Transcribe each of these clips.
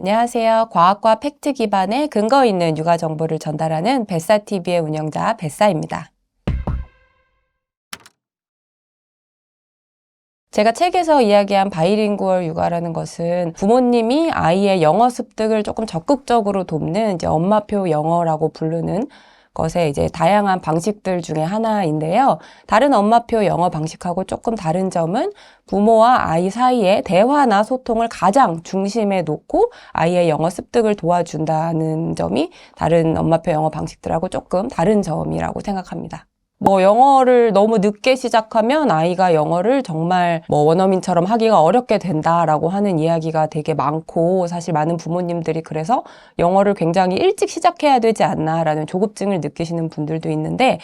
안녕하세요. 과학과 팩트 기반의 근거 있는 육아 정보를 전달하는 뱃사TV의 운영자 뱃사입니다. 제가 책에서 이야기한 바이링구얼 육아라는 것은 부모님이 아이의 영어 습득을 조금 적극적으로 돕는 엄마표 영어라고 부르는 것의 다양한 방식들 중에 하나인데요. 다른 엄마표 영어 방식하고 조금 다른 점은 부모와 아이 사이의 대화나 소통을 가장 중심에 놓고 아이의 영어 습득을 도와준다는 점이 다른 엄마표 영어 방식들하고 조금 다른 점이라고 생각합니다. 영어를 너무 늦게 시작하면 아이가 영어를 정말 원어민처럼 하기가 어렵게 된다라고 하는 이야기가 되게 많고, 사실 많은 부모님들이 그래서 영어를 굉장히 일찍 시작해야 되지 않나라는 조급증을 느끼시는 분들도 있는데,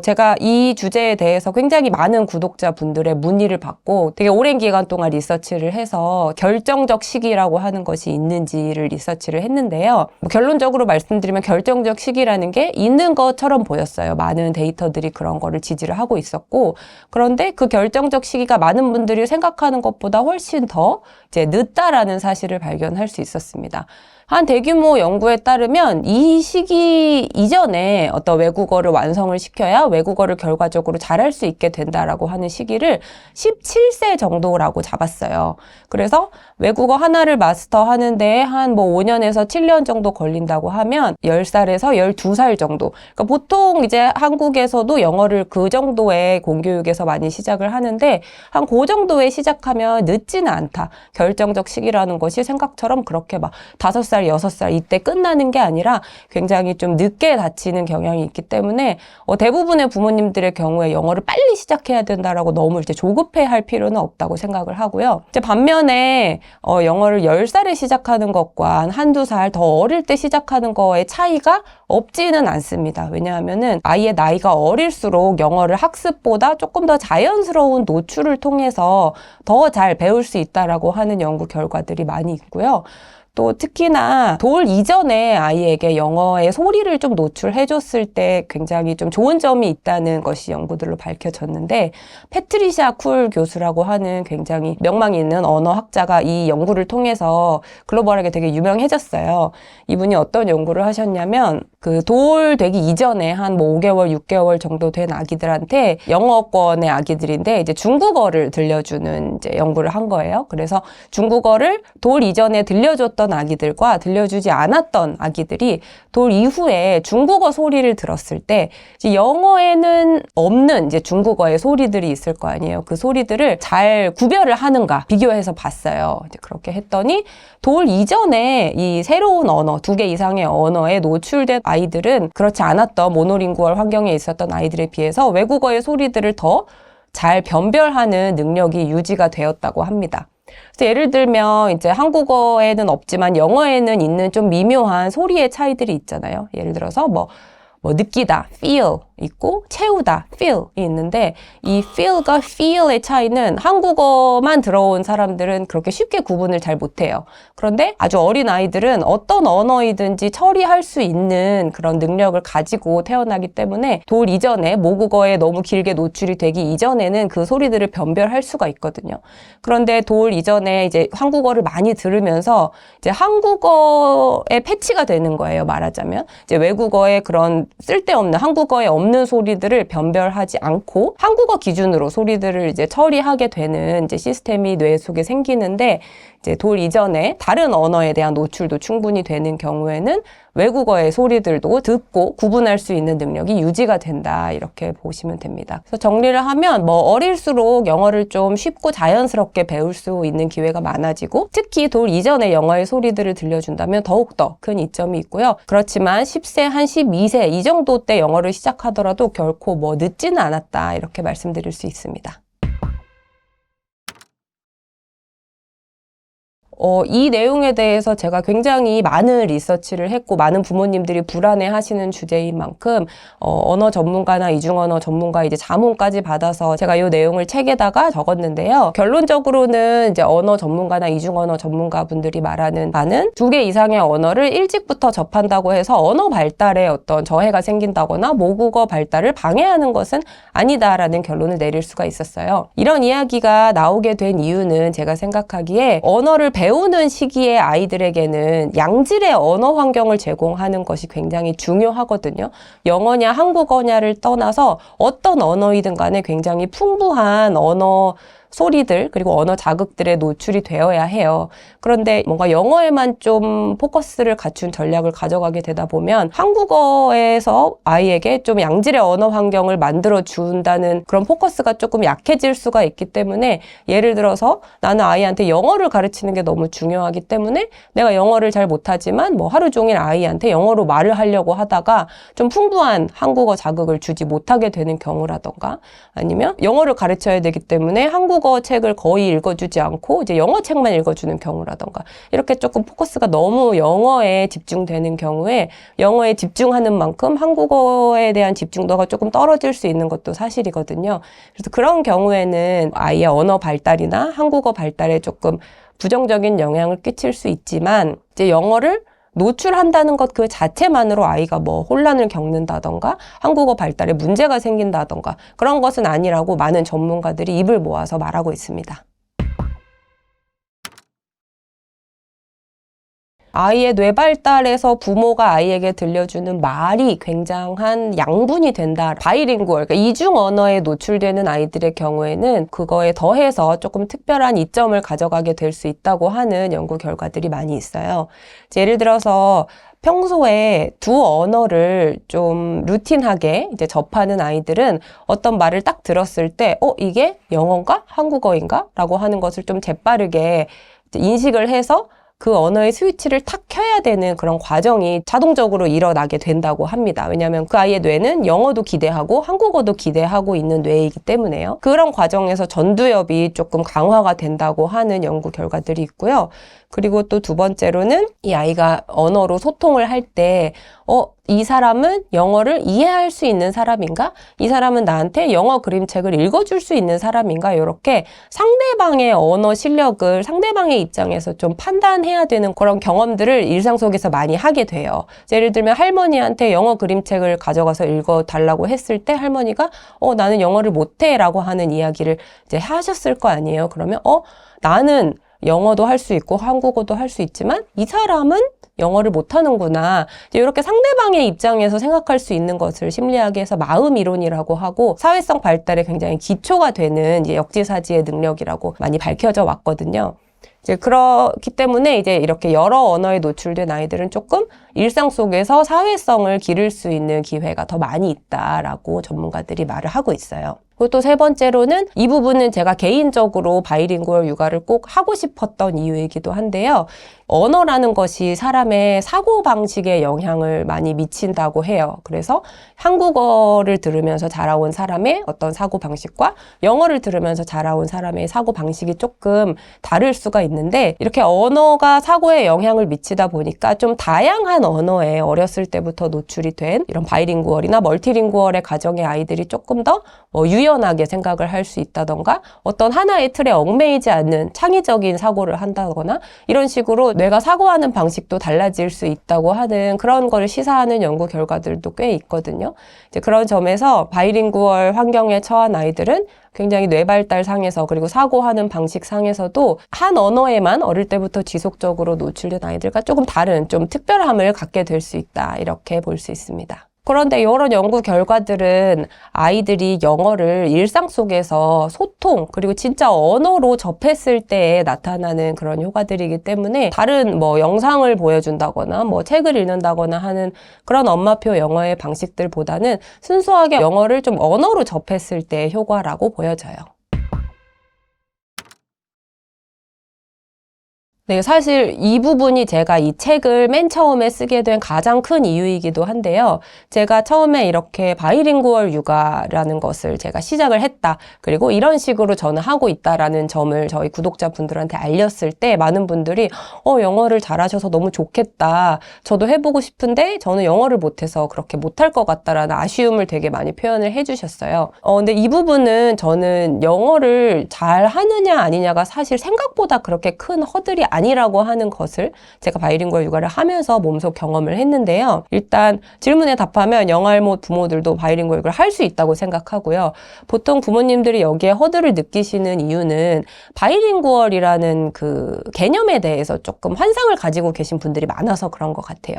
제가 이 주제에 대해서 굉장히 많은 구독자분들의 문의를 받고 되게 오랜 기간 동안 리서치를 해서 결정적 시기라고 하는 것이 있는지를 리서치를 했는데요. 결론적으로 말씀드리면 결정적 시기라는 게 있는 것처럼 보였어요. 많은 데이터들이 그런 거를 지지를 하고 있었고, 그런데 그 결정적 시기가 많은 분들이 생각하는 것보다 훨씬 더 늦다라는 사실을 발견할 수 있었습니다. 한 대규모 연구에 따르면 이 시기 이전에 어떤 외국어를 완성을 시켜야 외국어를 결과적으로 잘할 수 있게 된다라고 하는 시기를 17세 정도라고 잡았어요. 그래서 외국어 하나를 마스터하는 데에 한 5년에서 7년 정도 걸린다고 하면 10살에서 12살 정도. 그러니까 보통 한국에서도 영어를 그 정도의 공교육에서 많이 시작을 하는데 한 그 정도에 시작하면 늦지는 않다. 결정적 시기라는 것이 생각처럼 그렇게 5살, 6살 이때 끝나는 게 아니라 굉장히 좀 늦게 닥치는 경향이 있기 때문에 대부분의 부모님들의 경우에 영어를 빨리 시작해야 된다라고 너무 조급해할 필요는 없다고 생각을 하고요. 반면에 영어를 10살에 시작하는 것과 한두 살 더 어릴 때 시작하는 거의 차이가 없지는 않습니다. 왜냐하면은 아이의 나이가 어릴수록 영어를 학습보다 조금 더 자연스러운 노출을 통해서 더 잘 배울 수 있다라고 하는 연구 결과들이 많이 있고요. 또 특히나 돌 이전에 아이에게 영어의 소리를 좀 노출해줬을 때 굉장히 좀 좋은 점이 있다는 것이 연구들로 밝혀졌는데, 패트리샤 쿨 교수라고 하는 굉장히 명망 있는 언어학자가 이 연구를 통해서 글로벌하게 되게 유명해졌어요. 이분이 어떤 연구를 하셨냐면 그 돌 되기 이전에 한 5개월, 6개월 정도 된 아기들한테 영어권의 아기들인데 중국어를 들려주는 연구를 한 거예요. 그래서 중국어를 돌 이전에 들려줬던 아기들과 들려주지 않았던 아기들이 돌 이후에 중국어 소리를 들었을 때 영어에는 없는 중국어의 소리들이 있을 거 아니에요. 그 소리들을 잘 구별을 하는가 비교해서 봤어요. 그렇게 했더니 돌 이전에 이 새로운 언어, 2개 이상의 언어에 노출된 아이들은 그렇지 않았던 모노링구얼 환경에 있었던 아이들에 비해서 외국어의 소리들을 더 잘 변별하는 능력이 유지가 되었다고 합니다. 그래서 예를 들면 한국어에는 없지만 영어에는 있는 좀 미묘한 소리의 차이들이 있잖아요. 예를 들어서 느끼다, feel 있고 채우다, feel이 있는데 이 feel과 feel의 차이는 한국어만 들어온 사람들은 그렇게 쉽게 구분을 잘 못해요. 그런데 아주 어린 아이들은 어떤 언어이든지 처리할 수 있는 그런 능력을 가지고 태어나기 때문에 돌 이전에 모국어에 너무 길게 노출이 되기 이전에는 그 소리들을 변별할 수가 있거든요. 그런데 돌 이전에 한국어를 많이 들으면서 한국어에 패치가 되는 거예요. 말하자면 외국어의 그런 쓸데없는 한국어에 없는 소리들을 변별하지 않고 한국어 기준으로 소리들을 처리하게 되는 시스템이 뇌 속에 생기는데 돌 이전에 다른 언어에 대한 노출도 충분히 되는 경우에는 외국어의 소리들도 듣고 구분할 수 있는 능력이 유지가 된다, 이렇게 보시면 됩니다. 그래서 정리를 하면 어릴수록 영어를 좀 쉽고 자연스럽게 배울 수 있는 기회가 많아지고, 특히 돌 이전에 영어의 소리들을 들려준다면 더욱더 큰 이점이 있고요. 그렇지만 10세, 한 12세 이 정도 때 영어를 시작하더라도 결코 늦지는 않았다, 이렇게 말씀드릴 수 있습니다. 이 내용에 대해서 제가 굉장히 많은 리서치를 했고 많은 부모님들이 불안해 하시는 주제인 만큼 언어 전문가나 이중언어 전문가 자문까지 받아서 제가 이 내용을 책에다가 적었는데요. 결론적으로는 언어 전문가나 이중언어 전문가분들이 말하는 바는 2개 이상의 언어를 일찍부터 접한다고 해서 언어 발달에 어떤 저해가 생긴다거나 모국어 발달을 방해하는 것은 아니다라는 결론을 내릴 수가 있었어요. 이런 이야기가 나오게 된 이유는 제가 생각하기에 언어를 배우는 시기에 아이들에게는 양질의 언어 환경을 제공하는 것이 굉장히 중요하거든요. 영어냐 한국어냐를 떠나서 어떤 언어이든 간에 굉장히 풍부한 언어 소리들 그리고 언어 자극들에 노출이 되어야 해요. 그런데 뭔가 영어에만 좀 포커스를 갖춘 전략을 가져가게 되다 보면 한국어에서 아이에게 좀 양질의 언어 환경을 만들어 준다는 그런 포커스가 조금 약해질 수가 있기 때문에 예를 들어서 나는 아이한테 영어를 가르치는 게 너무 중요하기 때문에 내가 영어를 잘 못하지만 뭐 하루 종일 아이한테 영어로 말을 하려고 하다가 좀 풍부한 한국어 자극을 주지 못하게 되는 경우라던가 아니면 영어를 가르쳐야 되기 때문에 한국어 책을 거의 읽어주지 않고 이제 영어 책만 읽어주는 경우라던가 이렇게 조금 포커스가 너무 영어에 집중되는 경우에 영어에 집중하는 만큼 한국어에 대한 집중도가 조금 떨어질 수 있는 것도 사실이거든요. 그래서 그런 경우에는 아이의 언어 발달이나 한국어 발달에 조금 부정적인 영향을 끼칠 수 있지만 이제 영어를 노출한다는 것 그 자체만으로 아이가 뭐 혼란을 겪는다던가 한국어 발달에 문제가 생긴다던가 그런 것은 아니라고 많은 전문가들이 입을 모아서 말하고 있습니다. 아이의 뇌 발달에서 부모가 아이에게 들려주는 말이 굉장한 양분이 된다. 바이링구얼, 그러니까 이중 언어에 노출되는 아이들의 경우에는 그거에 더해서 조금 특별한 이점을 가져가게 될 수 있다고 하는 연구 결과들이 많이 있어요. 예를 들어서 평소에 두 언어를 좀 루틴하게 이제 접하는 아이들은 어떤 말을 딱 들었을 때, 이게 영어인가? 한국어인가? 라고 하는 것을 좀 재빠르게 인식을 해서 그 언어의 스위치를 탁 켜야 되는 그런 과정이 자동적으로 일어나게 된다고 합니다. 왜냐하면 그 아이의 뇌는 영어도 기대하고 한국어도 기대하고 있는 뇌이기 때문에요. 그런 과정에서 전두엽이 조금 강화가 된다고 하는 연구 결과들이 있고요. 그리고 또 두 번째로는 이 아이가 언어로 소통을 할 때 이 사람은 영어를 이해할 수 있는 사람인가? 이 사람은 나한테 영어 그림책을 읽어줄 수 있는 사람인가? 이렇게 상대방의 언어 실력을 상대방의 입장에서 좀 판단해야 되는 그런 경험들을 일상 속에서 많이 하게 돼요. 예를 들면 할머니한테 영어 그림책을 가져가서 읽어달라고 했을 때 할머니가 나는 영어를 못해 라고 하는 이야기를 이제 하셨을 거 아니에요. 그러면 나는 영어도 할 수 있고 한국어도 할 수 있지만 이 사람은 영어를 못하는구나. 이렇게 상대방의 입장에서 생각할 수 있는 것을 심리학에서 마음 이론이라고 하고 사회성 발달에 굉장히 기초가 되는 이제 역지사지의 능력이라고 많이 밝혀져 왔거든요. 이제 그렇기 때문에 이제 이렇게 여러 언어에 노출된 아이들은 조금 일상 속에서 사회성을 기를 수 있는 기회가 더 많이 있다라고 전문가들이 말을 하고 있어요. 그리고 또 세 번째로는 이 부분은 제가 개인적으로 바이링구얼 육아를 꼭 하고 싶었던 이유이기도 한데요. 언어라는 것이 사람의 사고방식에 영향을 많이 미친다고 해요. 그래서 한국어를 들으면서 자라온 사람의 어떤 사고방식과 영어를 들으면서 자라온 사람의 사고방식이 조금 다를 수가 있는데 이렇게 언어가 사고에 영향을 미치다 보니까 좀 다양한 언어에 어렸을 때부터 노출이 된 이런 바이링구얼이나 멀티링구얼의 가정의 아이들이 조금 더 유연하게 생각을 할 수 있다던가 어떤 하나의 틀에 얽매이지 않는 창의적인 사고를 한다거나 이런 식으로 뇌가 사고하는 방식도 달라질 수 있다고 하는 그런 걸 시사하는 연구 결과들도 꽤 있거든요. 이제 그런 점에서 바이링구얼 환경에 처한 아이들은 굉장히 뇌발달 상에서 그리고 사고하는 방식 상에서도 한 언어에만 어릴 때부터 지속적으로 노출된 아이들과 조금 다른 좀 특별함을 갖게 될 수 있다. 이렇게 볼 수 있습니다. 그런데 이런 연구 결과들은 아이들이 영어를 일상 속에서 소통 그리고 진짜 언어로 접했을 때에 나타나는 그런 효과들이기 때문에 다른 영상을 보여준다거나 책을 읽는다거나 하는 그런 엄마표 영어의 방식들보다는 순수하게 영어를 좀 언어로 접했을 때의 효과라고 보여져요. 네, 사실 이 부분이 제가 이 책을 맨 처음에 쓰게 된 가장 큰 이유이기도 한데요. 제가 처음에 이렇게 바이링구얼 육아라는 것을 제가 시작을 했다. 그리고 이런 식으로 저는 하고 있다라는 점을 저희 구독자분들한테 알렸을 때 많은 분들이 영어를 잘하셔서 너무 좋겠다. 저도 해보고 싶은데 저는 영어를 못해서 그렇게 못할 것 같다라는 아쉬움을 되게 많이 표현을 해주셨어요. 근데 이 부분은 저는 영어를 잘 하느냐 아니냐가 사실 생각보다 그렇게 큰 허들이 아니라고 하는 것을 제가 바이링구얼 육아를 하면서 몸소 경험을 했는데요. 일단 질문에 답하면 영알못 부모들도 바이링구얼 육아를 할 수 있다고 생각하고요. 보통 부모님들이 여기에 허들을 느끼시는 이유는 바이링구얼이라는 그 개념에 대해서 조금 환상을 가지고 계신 분들이 많아서 그런 것 같아요.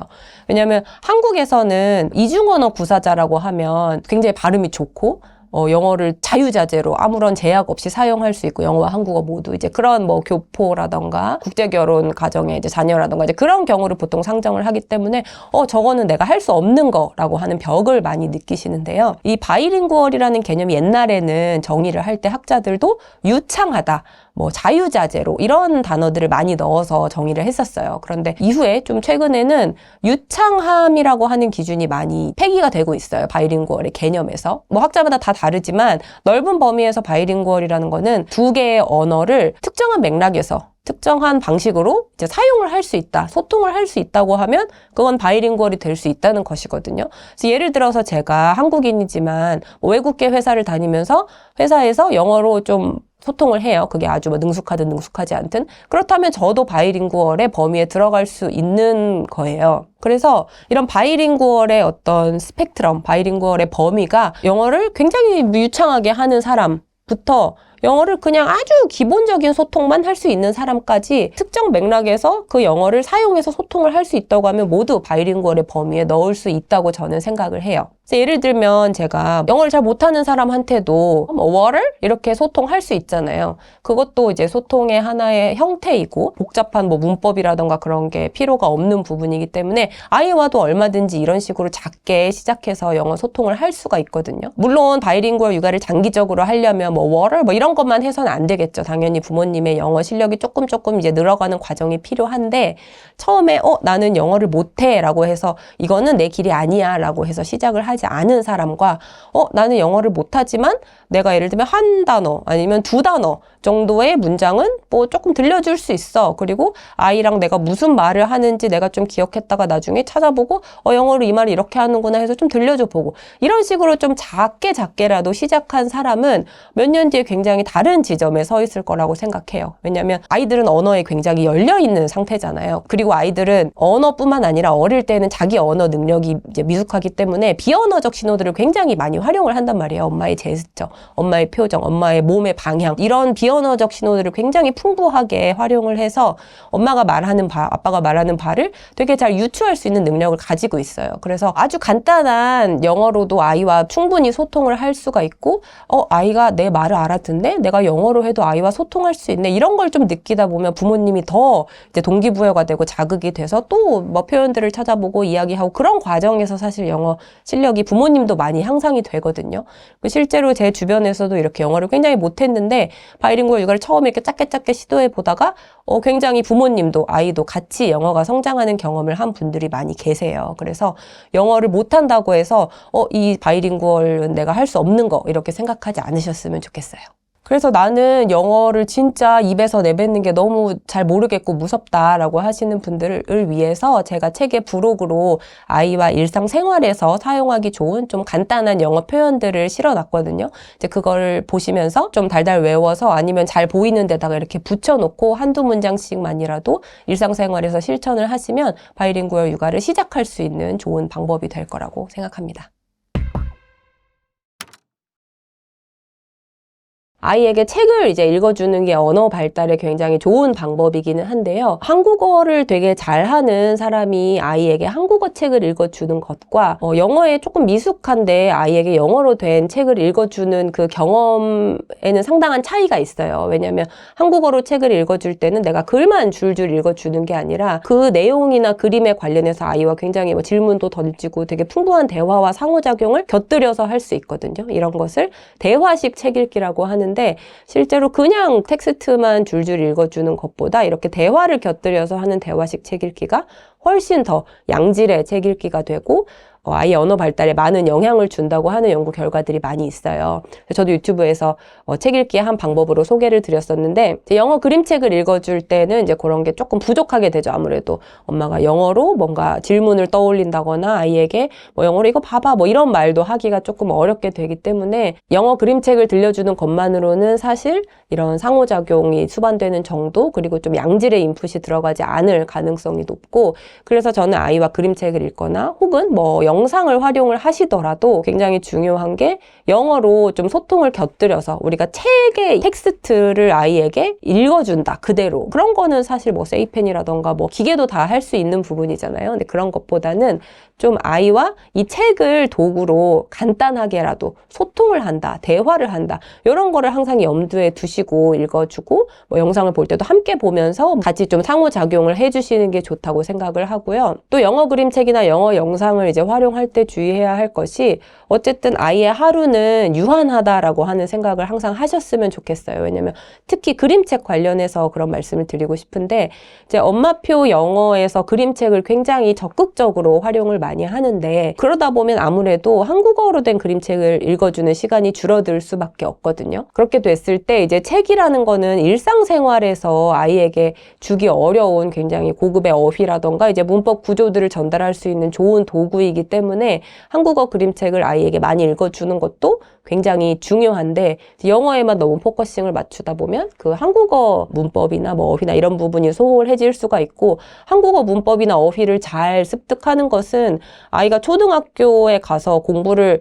왜냐하면 한국에서는 이중언어 구사자라고 하면 굉장히 발음이 좋고 영어를 자유자재로 아무런 제약 없이 사용할 수 있고 영어와 한국어 모두 이제 그런 뭐 교포라던가 국제결혼 가정의 이제 자녀라던가 이제 그런 경우를 보통 상정을 하기 때문에 저거는 내가 할 수 없는 거라고 하는 벽을 많이 느끼시는데요. 이 바이링구얼이라는 개념이 옛날에는 정의를 할 때 학자들도 유창하다, 뭐 자유자재로 이런 단어들을 많이 넣어서 정의를 했었어요. 그런데 이후에 좀 최근에는 유창함이라고 하는 기준이 많이 폐기가 되고 있어요. 바이링구얼의 개념에서. 뭐 학자마다 다 다르지만 넓은 범위에서 바이링구얼이라는 거는 두 개의 언어를 특정한 맥락에서 특정한 방식으로 이제 사용을 할 수 있다, 소통을 할 수 있다고 하면 그건 바이링구얼이 될 수 있다는 것이거든요. 그래서 예를 들어서 제가 한국인이지만 외국계 회사를 다니면서 회사에서 영어로 좀 소통을 해요. 그게 아주 뭐 능숙하든 능숙하지 않든. 그렇다면 저도 바이링구얼의 범위에 들어갈 수 있는 거예요. 그래서 이런 바이링구얼의 어떤 스펙트럼, 바이링구얼의 범위가 영어를 굉장히 유창하게 하는 사람부터 영어를 그냥 아주 기본적인 소통만 할 수 있는 사람까지 특정 맥락에서 그 영어를 사용해서 소통을 할 수 있다고 하면 모두 바이링구얼의 범위에 넣을 수 있다고 저는 생각을 해요. 그래서 예를 들면 제가 영어를 잘 못하는 사람한테도 뭐 water 이렇게 소통할 수 있잖아요. 그것도 이제 소통의 하나의 형태이고 복잡한 뭐 문법이라던가 그런 게 필요가 없는 부분이기 때문에 아이와도 얼마든지 이런 식으로 작게 시작해서 영어 소통을 할 수가 있거든요. 물론 바이링구얼 육아를 장기적으로 하려면 뭐 water 뭐 이런 것만 해서는 안 되겠죠. 당연히 부모님의 영어 실력이 조금 이제 늘어가는 과정이 필요한데 처음에 나는 영어를 못해 라고 해서 이거는 내 길이 아니야 라고 해서 시작을 하지 않은 사람과 나는 영어를 못하지만 내가 예를 들면 한 단어 아니면 두 단어 정도의 문장은 뭐 조금 들려줄 수 있어. 그리고 아이랑 내가 무슨 말을 하는지 내가 좀 기억했다가 나중에 찾아보고 영어로 이 말을 이렇게 하는구나 해서 좀 들려줘 보고 이런 식으로 좀 작게라도 시작한 사람은 몇 년 뒤에 굉장히 다른 지점에 서 있을 거라고 생각해요. 왜냐하면 아이들은 언어에 굉장히 열려있는 상태잖아요. 그리고 아이들은 언어뿐만 아니라 어릴 때는 자기 언어 능력이 이제 미숙하기 때문에 비언어적 신호들을 굉장히 많이 활용을 한단 말이에요. 엄마의 제스처, 엄마의 표정, 엄마의 몸의 방향 이런 비언어적 신호들을 굉장히 풍부하게 활용을 해서 엄마가 말하는 바, 아빠가 말하는 바를 되게 잘 유추할 수 있는 능력을 가지고 있어요. 그래서 아주 간단한 영어로도 아이와 충분히 소통을 할 수가 있고 아이가 내 말을 알아듣네? 내가 영어로 해도 아이와 소통할 수 있네? 이런 걸 좀 느끼다 보면 부모님이 더 이제 동기부여가 되고 자극이 돼서 또 뭐 표현들을 찾아보고 이야기하고 그런 과정에서 사실 영어 실력이 부모님도 많이 향상이 되거든요. 실제로 제 주변에서도 이렇게 영어를 굉장히 못했는데 바이링구얼 육아를 처음에 이렇게 작게 시도해 보다가 굉장히 부모님도 아이도 같이 영어가 성장하는 경험을 한 분들이 많이 계세요. 그래서 영어를 못한다고 해서 이 바이링구얼은 내가 할 수 없는 거 이렇게 생각하지 않으셨으면 좋겠어요. 그래서 나는 영어를 진짜 입에서 내뱉는 게 너무 잘 모르겠고 무섭다라고 하시는 분들을 위해서 제가 책에 부록으로 아이와 일상생활에서 사용하기 좋은 좀 간단한 영어 표현들을 실어놨거든요. 이제 그걸 보시면서 좀 달달 외워서 아니면 잘 보이는 데다가 이렇게 붙여놓고 한두 문장씩만이라도 일상생활에서 실천을 하시면 바이링구얼 육아를 시작할 수 있는 좋은 방법이 될 거라고 생각합니다. 아이에게 책을 이제 읽어주는 게 언어 발달에 굉장히 좋은 방법이기는 한데요. 한국어를 되게 잘하는 사람이 아이에게 한국어 책을 읽어주는 것과 영어에 조금 미숙한데 아이에게 영어로 된 책을 읽어주는 그 경험에는 상당한 차이가 있어요. 왜냐하면 한국어로 책을 읽어줄 때는 내가 글만 줄줄 읽어주는 게 아니라 그 내용이나 그림에 관련해서 아이와 굉장히 뭐 질문도 던지고 되게 풍부한 대화와 상호작용을 곁들여서 할 수 있거든요. 이런 것을 대화식 책 읽기라고 하는데 실제로 그냥 텍스트만 줄줄 읽어주는 것보다 이렇게 대화를 곁들여서 하는 대화식 책 읽기가 훨씬 더 양질의 책 읽기가 되고 아이의 언어 발달에 많은 영향을 준다고 하는 연구 결과들이 많이 있어요. 저도 유튜브에서 책 읽기의 한 방법으로 소개를 드렸었는데, 이제 영어 그림책을 읽어줄 때는 이제 그런 게 조금 부족하게 되죠. 아무래도 엄마가 영어로 뭔가 질문을 떠올린다거나 아이에게 뭐 영어로 이거 봐봐 뭐 이런 말도 하기가 조금 어렵게 되기 때문에 영어 그림책을 들려주는 것만으로는 사실 이런 상호작용이 수반되는 정도, 그리고 좀 양질의 인풋이 들어가지 않을 가능성이 높고, 그래서 저는 아이와 그림책을 읽거나 혹은 뭐 영상을 활용을 하시더라도 굉장히 중요한 게 영어로 좀 소통을 곁들여서 우리가 책의 텍스트를 아이에게 읽어준다 그대로, 그런 거는 사실 뭐 세이펜이라던가 뭐 기계도 다 할 수 있는 부분이잖아요. 근데 그런 것보다는 좀 아이와 이 책을 도구로 간단하게라도 소통을 한다, 대화를 한다, 이런 거를 항상 염두에 두시고 읽어주고, 뭐 영상을 볼 때도 함께 보면서 같이 좀 상호작용을 해주시는 게 좋다고 생각을 하고요. 또 영어 그림책이나 영어 영상을 이제 활용할 때 주의해야 할 것이, 어쨌든 아이의 하루는 유한하다라고 하는 생각을 항상 하셨으면 좋겠어요. 왜냐면 특히 그림책 관련해서 그런 말씀을 드리고 싶은데, 이제 엄마표 영어에서 그림책을 굉장히 적극적으로 활용을 많이 하는데, 그러다 보면 아무래도 한국어로 된 그림책을 읽어주는 시간이 줄어들 수밖에 없거든요. 그렇게 됐을 때 이제 책이라는 거는 일상생활에서 아이에게 주기 어려운 굉장히 고급의 어휘라던가 이제 문법 구조들을 전달할 수 있는 좋은 도구이기 때문에 한국어 그림책을 아이에게 많이 읽어주는 것도 굉장히 중요한데, 영어에만 너무 포커싱을 맞추다 보면 그 한국어 문법이나 뭐 어휘나 이런 부분이 소홀해질 수가 있고, 한국어 문법이나 어휘를 잘 습득하는 것은 아이가 초등학교에 가서 공부를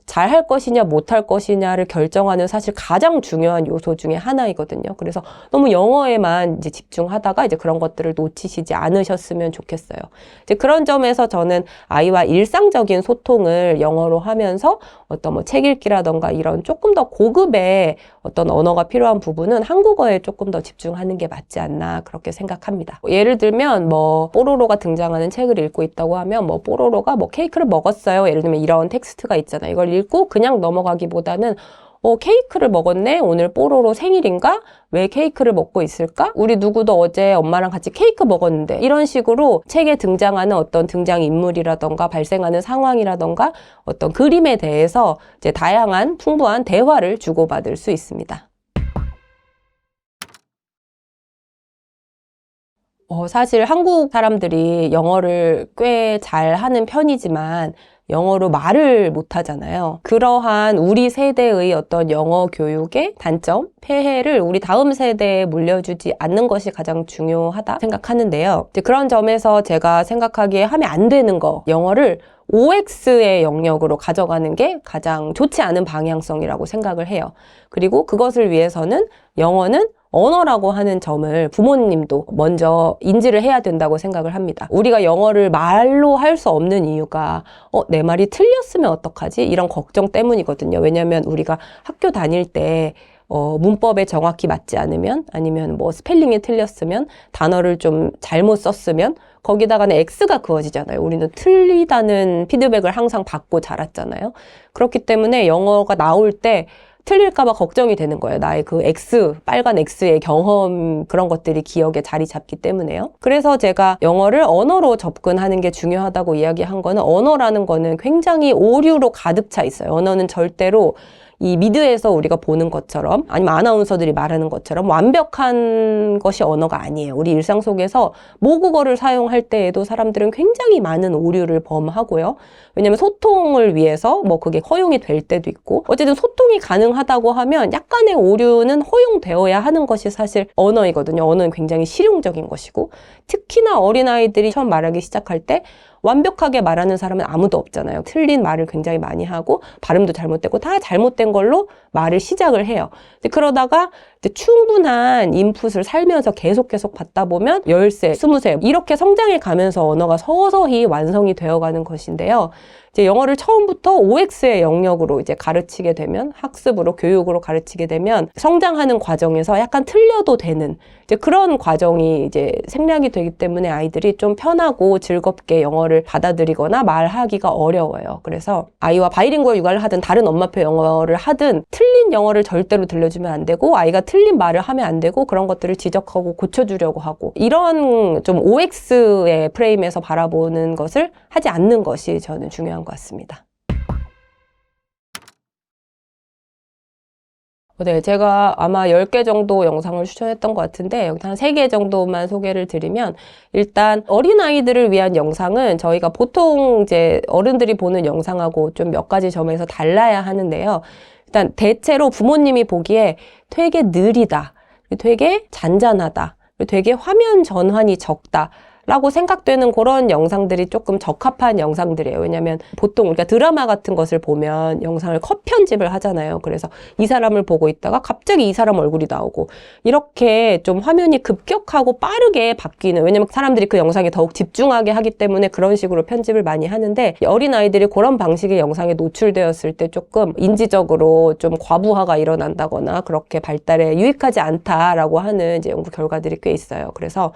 잘 할 것이냐 못할 것이냐를 결정하는 사실 가장 중요한 요소 중에 하나이거든요. 그래서 너무 영어에만 이제 집중하다가 이제 그런 것들을 놓치시지 않으셨으면 좋겠어요. 이제 그런 점에서 저는 아이와 일상적인 소통을 영어로 하면서 어떤 뭐 책 읽기라던가 이런 조금 더 고급의 어떤 언어가 필요한 부분은 한국어에 조금 더 집중하는 게 맞지 않나, 그렇게 생각합니다. 예를 들면 뭐 뽀로로가 등장하는 책을 읽고 있다고 하면 뭐 뽀로로가 뭐 케이크를 먹었어요, 예를 들면 이런 텍스트가 있잖아요. 이걸 읽고 그냥 넘어가기보다는 케이크를 먹었네? 오늘 뽀로로 생일인가? 왜 케이크를 먹고 있을까? 우리 누구도 어제 엄마랑 같이 케이크 먹었는데, 이런 식으로 책에 등장하는 어떤 등장인물이라던가 발생하는 상황이라던가 어떤 그림에 대해서 이제 다양한 풍부한 대화를 주고받을 수 있습니다. 사실 한국 사람들이 영어를 꽤 잘하는 편이지만 영어로 말을 못하잖아요. 그러한 우리 세대의 어떤 영어 교육의 단점, 폐해를 우리 다음 세대에 물려주지 않는 것이 가장 중요하다 생각하는데요. 이제 그런 점에서 제가 생각하기에 하면 안 되는 거, 영어를 OX의 영역으로 가져가는 게 가장 좋지 않은 방향성이라고 생각을 해요. 그리고 그것을 위해서는 영어는 언어라고 하는 점을 부모님도 먼저 인지를 해야 된다고 생각을 합니다. 우리가 영어를 말로 할 수 없는 이유가 내 말이 틀렸으면 어떡하지? 이런 걱정 때문이거든요. 왜냐하면 우리가 학교 다닐 때 문법에 정확히 맞지 않으면, 아니면 뭐 스펠링이 틀렸으면, 단어를 좀 잘못 썼으면 거기다가는 X가 그어지잖아요. 우리는 틀리다는 피드백을 항상 받고 자랐잖아요. 그렇기 때문에 영어가 나올 때 틀릴까봐 걱정이 되는 거예요. 나의 그 X, 빨간 X의 경험, 그런 것들이 기억에 자리 잡기 때문에요. 그래서 제가 영어를 언어로 접근하는 게 중요하다고 이야기한 거는, 언어라는 거는 굉장히 오류로 가득 차 있어요. 언어는 절대로 이 미드에서 우리가 보는 것처럼, 아니면 아나운서들이 말하는 것처럼 완벽한 것이 언어가 아니에요. 우리 일상 속에서 모국어를 사용할 때에도 사람들은 굉장히 많은 오류를 범하고요. 왜냐면 소통을 위해서 뭐 그게 허용이 될 때도 있고, 어쨌든 소통이 가능하다고 하면 약간의 오류는 허용되어야 하는 것이 사실 언어이거든요. 언어는 굉장히 실용적인 것이고, 특히나 어린아이들이 처음 말하기 시작할 때 완벽하게 말하는 사람은 아무도 없잖아요. 틀린 말을 굉장히 많이 하고 발음도 잘못되고 다 잘못된 걸로 말을 시작을 해요. 그러다가 이제 충분한 인풋을 살면서 계속 받다 보면 10세, 20세 이렇게 성장해 가면서 언어가 서서히 완성이 되어가는 것인데요. 이제 영어를 처음부터 OX의 영역으로 이제 가르치게 되면, 학습으로, 교육으로 가르치게 되면 성장하는 과정에서 약간 틀려도 되는 이제 그런 과정이 이제 생략이 되기 때문에 아이들이 좀 편하고 즐겁게 영어를 받아들이거나 말하기가 어려워요. 그래서 아이와 바이링구얼 육아를 하든 다른 엄마표 영어를 하든 틀린 영어를 절대로 들려주면 안 되고, 아이가 틀린 말을 하면 안 되고 그런 것들을 지적하고 고쳐주려고 하고 이런 좀 OX의 프레임에서 바라보는 것을 하지 않는 것이 저는 중요한 것 같습니다. 네, 제가 아마 10개 정도 영상을 추천했던 것 같은데 여기 한 3개 정도만 소개를 드리면 일단 어린아이들을 위한 영상은 저희가 보통 이제 어른들이 보는 영상하고 좀 몇 가지 점에서 달라야 하는데요. 일단 대체로 부모님이 보기에 되게 느리다, 되게 잔잔하다, 되게 화면 전환이 적다 라고 생각되는 그런 영상들이 조금 적합한 영상들이에요. 왜냐면 보통 우리가 드라마 같은 것을 보면 영상을 컷 편집을 하잖아요. 그래서 이 사람을 보고 있다가 갑자기 이 사람 얼굴이 나오고 이렇게 좀 화면이 급격하고 빠르게 바뀌는, 왜냐면 사람들이 그 영상에 더욱 집중하게 하기 때문에 그런 식으로 편집을 많이 하는데 어린아이들이 그런 방식의 영상에 노출되었을 때 조금 인지적으로 좀 과부하가 일어난다거나 그렇게 발달에 유익하지 않다라고 하는 이제 연구 결과들이 꽤 있어요. 그래서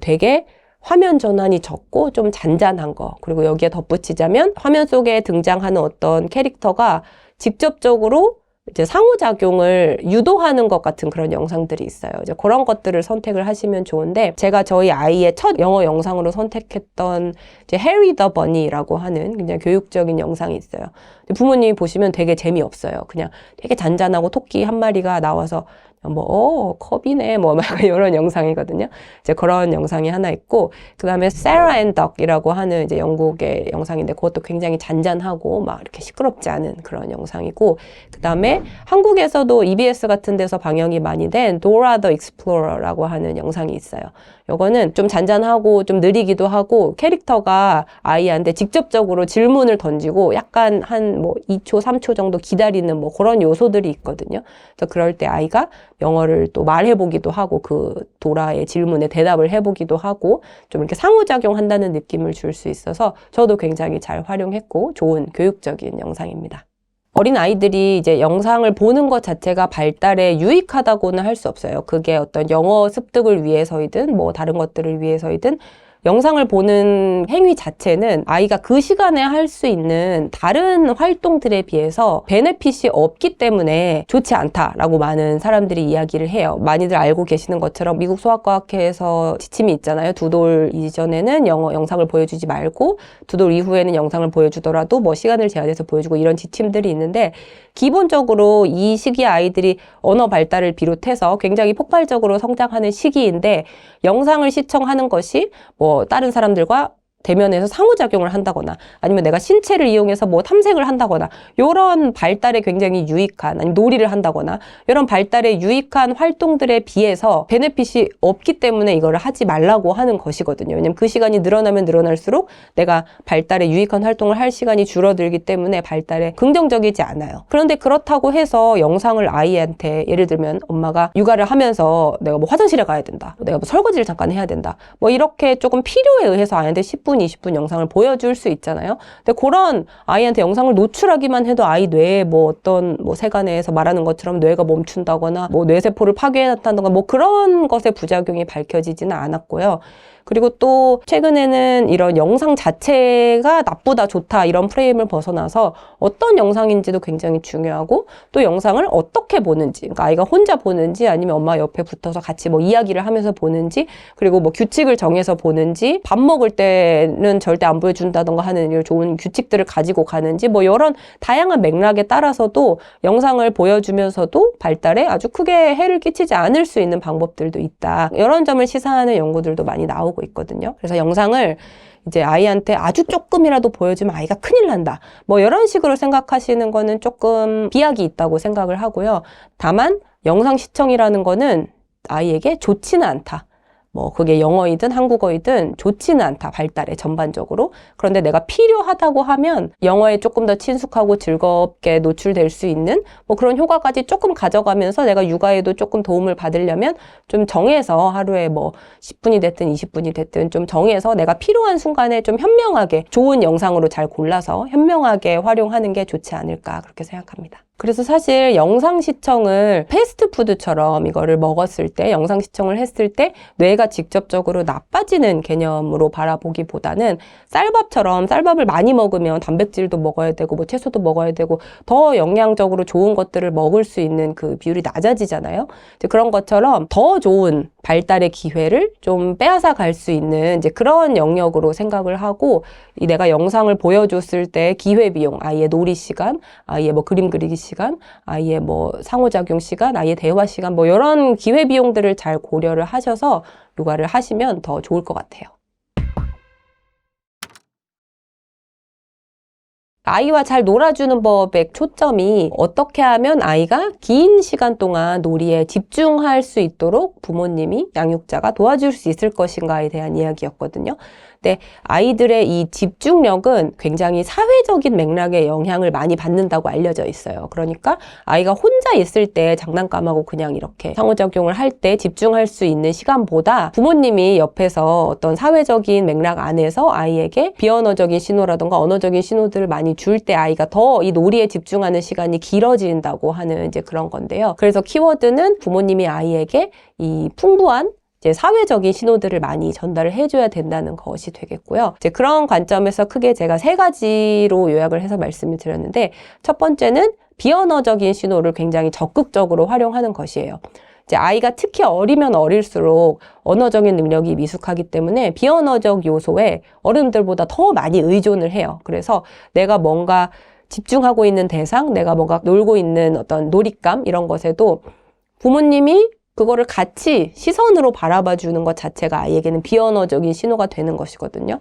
되게 화면 전환이 적고 좀 잔잔한 거, 그리고 여기에 덧붙이자면 화면 속에 등장하는 어떤 캐릭터가 직접적으로 이제 상호작용을 유도하는 것 같은 그런 영상들이 있어요. 이제 그런 것들을 선택을 하시면 좋은데, 제가 저희 아이의 첫 영어 영상으로 선택했던 이제 해리 더 버니라고 하는 굉장히 교육적인 영상이 있어요. 부모님이 보시면 되게 재미없어요. 그냥 되게 잔잔하고 토끼 한 마리가 나와서 컵이네, 막 이런 영상이거든요. 이제 그런 영상이 하나 있고, 그 다음에 세라 앤 덕이라고 하는 이제 영국의 영상인데, 그것도 굉장히 잔잔하고 막 이렇게 시끄럽지 않은 그런 영상이고, 그 다음에 한국에서도 EBS 같은 데서 방영이 많이 된 도라 더 익스플로러라고 하는 영상이 있어요. 요거는 좀 잔잔하고 좀 느리기도 하고 캐릭터가 아이한테 직접적으로 질문을 던지고 약간 한 2초, 3초 정도 기다리는 그런 요소들이 있거든요. 그래서 그럴 때 아이가 영어를 또 말해보기도 하고 그 도라의 질문에 대답을 해보기도 하고 좀 이렇게 상호작용한다는 느낌을 줄 수 있어서 저도 굉장히 잘 활용했고 좋은 교육적인 영상입니다. 어린아이들이 이제 영상을 보는 것 자체가 발달에 유익하다고는 할 수 없어요. 그게 어떤 영어 습득을 위해서이든 다른 것들을 위해서이든 영상을 보는 행위 자체는 아이가 그 시간에 할 수 있는 다른 활동들에 비해서 베네핏이 없기 때문에 좋지 않다라고 많은 사람들이 이야기를 해요. 많이들 알고 계시는 것처럼 미국 소아과학회에서 지침이 있잖아요. 2돌 이전에는 영상을 보여주지 말고 2돌 이후에는 영상을 보여주더라도 시간을 제한해서 보여주고 이런 지침들이 있는데, 기본적으로 이 시기에 아이들이 언어 발달을 비롯해서 굉장히 폭발적으로 성장하는 시기인데, 영상을 시청하는 것이 다른 사람들과 대면에서 상호작용을 한다거나 아니면 내가 신체를 이용해서 탐색을 한다거나 이런 발달에 굉장히 유익한, 아니면 놀이를 한다거나 이런 발달에 유익한 활동들에 비해서 베네핏이 없기 때문에 이거를 하지 말라고 하는 것이거든요. 왜냐면 그 시간이 늘어나면 늘어날수록 내가 발달에 유익한 활동을 할 시간이 줄어들기 때문에 발달에 긍정적이지 않아요. 그런데 그렇다고 해서 영상을 아이한테, 예를 들면 엄마가 육아를 하면서 내가 화장실에 가야 된다, 내가 설거지를 잠깐 해야 된다, 이렇게 조금 필요에 의해서 아이한테 10분, 20분 영상을 보여줄 수 있잖아요. 근데 그런 아이한테 영상을 노출하기만 해도 아이 뇌에 어떤 세간에서 말하는 것처럼 뇌가 멈춘다거나 뇌세포를 파괴해놨다던가 그런 것의 부작용이 밝혀지지는 않았고요. 그리고 또 최근에는 이런 영상 자체가 나쁘다, 좋다 이런 프레임을 벗어나서 어떤 영상인지도 굉장히 중요하고, 또 영상을 어떻게 보는지, 그러니까 아이가 혼자 보는지 아니면 엄마 옆에 붙어서 같이 이야기를 하면서 보는지, 그리고 규칙을 정해서 보는지, 밥 먹을 때는 절대 안 보여준다던가 하는 이런 좋은 규칙들을 가지고 가는지, 이런 다양한 맥락에 따라서도 영상을 보여주면서도 발달에 아주 크게 해를 끼치지 않을 수 있는 방법들도 있다. 이런 점을 시사하는 연구들도 많이 나오고 있거든요. 그래서 영상을 이제 아이한테 아주 조금이라도 보여주면 아이가 큰일 난다, 이런 식으로 생각하시는 거는 조금 비약이 있다고 생각을 하고요. 다만 영상 시청이라는 거는 아이에게 좋지는 않다. 그게 영어이든 한국어이든 좋지는 않다, 발달에 전반적으로. 그런데 내가 필요하다고 하면 영어에 조금 더 친숙하고 즐겁게 노출될 수 있는 그런 효과까지 조금 가져가면서 내가 육아에도 조금 도움을 받으려면 좀 정해서 하루에 10분이 됐든 20분이 됐든 좀 정해서 내가 필요한 순간에 좀 현명하게 좋은 영상으로 잘 골라서 현명하게 활용하는 게 좋지 않을까, 그렇게 생각합니다. 그래서 사실 영상 시청을 패스트푸드처럼 이거를 먹었을 때, 영상 시청을 했을 때 뇌가 직접적으로 나빠지는 개념으로 바라보기보다는 쌀밥처럼 쌀밥을 많이 먹으면 단백질도 먹어야 되고 뭐 채소도 먹어야 되고 더 영양적으로 좋은 것들을 먹을 수 있는 그 비율이 낮아지잖아요. 이제 그런 것처럼 더 좋은 발달의 기회를 좀 빼앗아 갈 수 있는 이제 그런 영역으로 생각을 하고, 이 내가 영상을 보여줬을 때 기회비용, 아이의 놀이 시간, 아이의 뭐 그림 그리기 시간, 아이의 뭐 상호작용 시간, 아이의 대화 시간, 뭐 이런 기회비용들을 잘 고려를 하셔서 육아를 하시면 더 좋을 것 같아요. 아이와 잘 놀아주는 법의 초점이 어떻게 하면 아이가 긴 시간 동안 놀이에 집중할 수 있도록 부모님이, 양육자가 도와줄 수 있을 것인가에 대한 이야기였거든요. 근데 아이들의 이 집중력은 굉장히 사회적인 맥락에 영향을 많이 받는다고 알려져 있어요. 그러니까 아이가 혼자 있을 때 장난감하고 그냥 이렇게 상호작용을 할 때 집중할 수 있는 시간보다 부모님이 옆에서 어떤 사회적인 맥락 안에서 아이에게 비언어적인 신호라든가 언어적인 신호들을 많이 줄 때 아이가 더 이 놀이에 집중하는 시간이 길어진다고 하는 이제 그런 건데요. 그래서 키워드는 부모님이 아이에게 이 풍부한 이제 사회적인 신호들을 많이 전달을 해줘야 된다는 것이 되겠고요. 이제 그런 관점에서 크게 제가 3가지로 요약을 해서 말씀을 드렸는데, 첫 번째는 비언어적인 신호를 굉장히 적극적으로 활용하는 것이에요. 이제 아이가 특히 어리면 어릴수록 언어적인 능력이 미숙하기 때문에 비언어적 요소에 어른들보다 더 많이 의존을 해요. 그래서 내가 뭔가 집중하고 있는 대상, 내가 뭔가 놀고 있는 어떤 놀잇감 이런 것에도 부모님이 그거를 같이 시선으로 바라봐 주는 것 자체가 아이에게는 비언어적인 신호가 되는 것이거든요.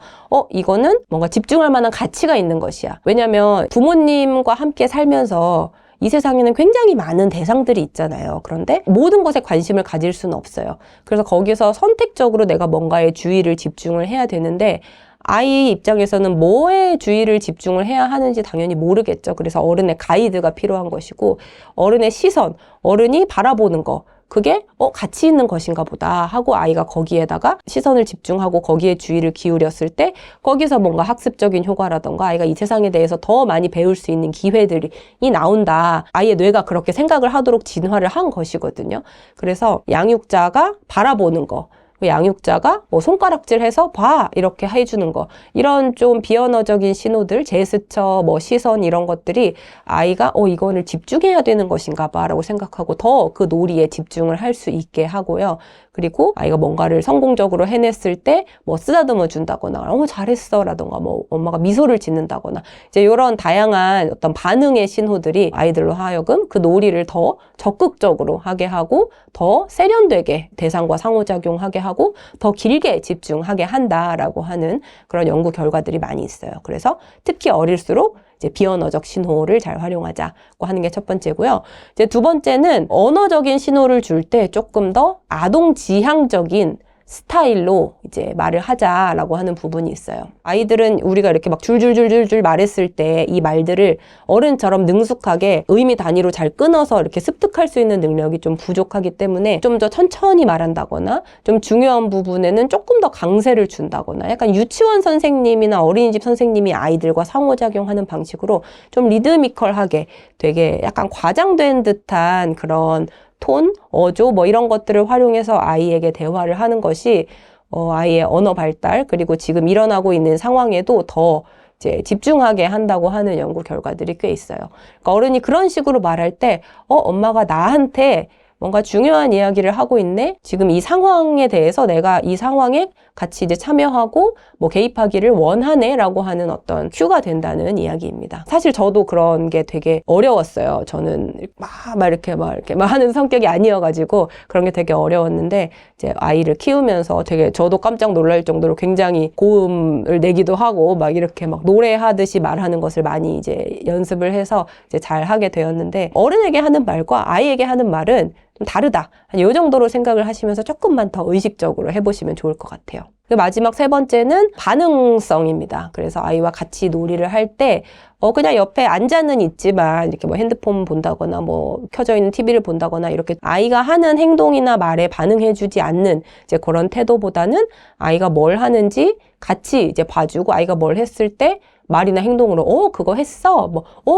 이거는 뭔가 집중할 만한 가치가 있는 것이야. 왜냐면 부모님과 함께 살면서 이 세상에는 굉장히 많은 대상들이 있잖아요. 그런데 모든 것에 관심을 가질 수는 없어요. 그래서 거기서 선택적으로 내가 뭔가에 주의를 집중을 해야 되는데, 아이 입장에서는 뭐에 주의를 집중을 해야 하는지 당연히 모르겠죠. 그래서 어른의 가이드가 필요한 것이고, 어른의 시선, 어른이 바라보는 거, 그게 가치 있는 것인가 보다 하고 아이가 거기에다가 시선을 집중하고 거기에 주의를 기울였을 때 거기서 뭔가 학습적인 효과라던가 아이가 이 세상에 대해서 더 많이 배울 수 있는 기회들이 나온다. 아이의 뇌가 그렇게 생각을 하도록 진화를 한 것이거든요. 그래서 양육자가 바라보는 거, 양육자가 뭐 손가락질해서 봐 이렇게 해주는 거, 이런 좀 비언어적인 신호들, 제스처, 뭐 시선 이런 것들이 아이가 이거를 집중해야 되는 것인가 봐 라고 생각하고 더 그 놀이에 집중을 할 수 있게 하고요. 그리고 아이가 뭔가를 성공적으로 해냈을 때 뭐 쓰다듬어 준다거나 잘했어 라던가 뭐 엄마가 미소를 짓는다거나 이제 이런 다양한 어떤 반응의 신호들이 아이들로 하여금 그 놀이를 더 적극적으로 하게 하고 더 세련되게 대상과 상호작용하게 하고 더 길게 집중하게 한다라고 하는 그런 연구 결과들이 많이 있어요. 그래서 특히 어릴수록 이제 비언어적 신호를 잘 활용하자고 하는 게 첫 번째고요. 이제 두 번째는 언어적인 신호를 줄 때 조금 더 아동지향적인 스타일로 이제 말을 하자라고 하는 부분이 있어요. 아이들은 우리가 이렇게 막 줄줄줄줄줄 말했을 때 이 말들을 어른처럼 능숙하게 의미 단위로 잘 끊어서 이렇게 습득할 수 있는 능력이 좀 부족하기 때문에 좀 더 천천히 말한다거나 좀 중요한 부분에는 조금 더 강세를 준다거나 약간 유치원 선생님이나 어린이집 선생님이 아이들과 상호작용하는 방식으로 좀 리드미컬하게 되게 약간 과장된 듯한 그런 톤, 어조 뭐 이런 것들을 활용해서 아이에게 대화를 하는 것이 아이의 언어 발달 그리고 지금 일어나고 있는 상황에도 더 이제 집중하게 한다고 하는 연구 결과들이 꽤 있어요. 그러니까 어른이 그런 식으로 말할 때 엄마가 나한테 뭔가 중요한 이야기를 하고 있네? 지금 이 상황에 대해서 내가 이 상황에 같이 이제 참여하고 뭐 개입하기를 원하네? 라고 하는 어떤 큐가 된다는 이야기입니다. 사실 저도 그런 게 되게 어려웠어요. 저는 이렇게 하는 성격이 아니어가지고 그런 게 되게 어려웠는데 이제 아이를 키우면서 되게 저도 깜짝 놀랄 정도로 굉장히 고음을 내기도 하고 막 이렇게 막 노래하듯이 말하는 것을 많이 이제 연습을 해서 이제 잘 하게 되었는데 어른에게 하는 말과 아이에게 하는 말은 좀 다르다. 이 정도로 생각을 하시면서 조금만 더 의식적으로 해보시면 좋을 것 같아요. 마지막 세 번째는 반응성입니다. 그래서 아이와 같이 놀이를 할 때 그냥 옆에 앉아는 있지만 이렇게 뭐 핸드폰 본다거나 뭐 켜져 있는 TV를 본다거나 이렇게 아이가 하는 행동이나 말에 반응해주지 않는 이제 그런 태도보다는 아이가 뭘 하는지 같이 이제 봐주고 아이가 뭘 했을 때 말이나 행동으로 그거 했어